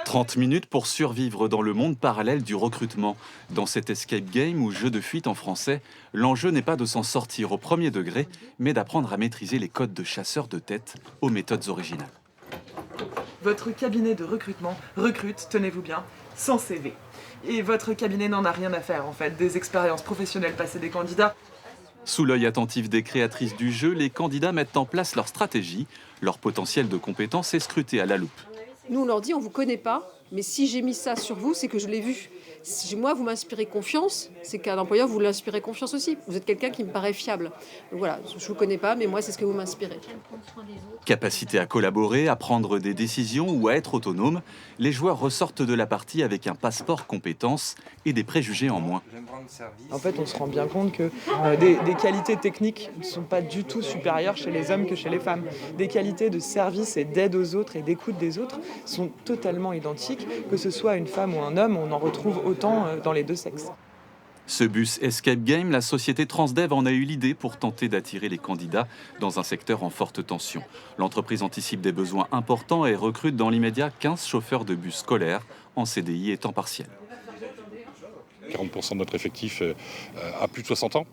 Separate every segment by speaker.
Speaker 1: 30 minutes pour survivre dans le monde parallèle du recrutement. Dans cet escape game ou jeu de fuite en français, l'enjeu n'est pas de s'en sortir au premier degré, mais d'apprendre à maîtriser les codes de chasseur de tête aux méthodes originales.
Speaker 2: Votre cabinet de recrutement recrute, tenez-vous bien, sans CV. Et votre cabinet n'en a rien à faire en fait, des expériences professionnelles passées des candidats.
Speaker 1: Sous l'œil attentif des créatrices du jeu, les candidats mettent en place leur stratégie. Leur potentiel de compétences est scruté à la loupe.
Speaker 3: Nous, on leur dit, on ne vous connaît pas, mais si j'ai mis ça sur vous, c'est que je l'ai vu. Si moi, vous m'inspirez confiance, c'est qu'à l'employeur, vous l'inspirez confiance aussi. Vous êtes quelqu'un qui me paraît fiable. Donc voilà, je ne vous connais pas, mais moi, c'est ce que vous m'inspirez.
Speaker 1: Capacité à collaborer, à prendre des décisions ou à être autonome, les joueurs ressortent de la partie avec un passeport compétences et des préjugés en moins.
Speaker 2: En fait, on se rend bien compte que des qualités techniques ne sont pas du tout supérieures chez les hommes que chez les femmes. Des qualités de service et d'aide aux autres et d'écoute des autres sont totalement identiques. Que ce soit une femme ou un homme, on en retrouve autant dans les deux sexes.
Speaker 1: Ce bus Escape Game, la société Transdev en a eu l'idée pour tenter d'attirer les candidats dans un secteur en forte tension. L'entreprise anticipe des besoins importants et recrute dans l'immédiat 15 chauffeurs de bus scolaires en CDI et temps partiel.
Speaker 4: 40% de notre effectif a plus de 60 ans.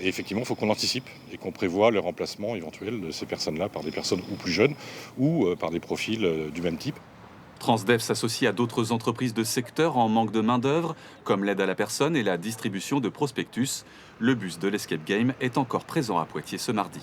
Speaker 4: Et effectivement, il faut qu'on anticipe et qu'on prévoit le remplacement éventuel de ces personnes-là par des personnes ou plus jeunes ou par des profils du même type.
Speaker 1: Transdev s'associe à d'autres entreprises de secteur en manque de main-d'œuvre, comme l'aide à la personne et la distribution de prospectus. Le bus de l'Escape Game est encore présent à Poitiers ce mardi.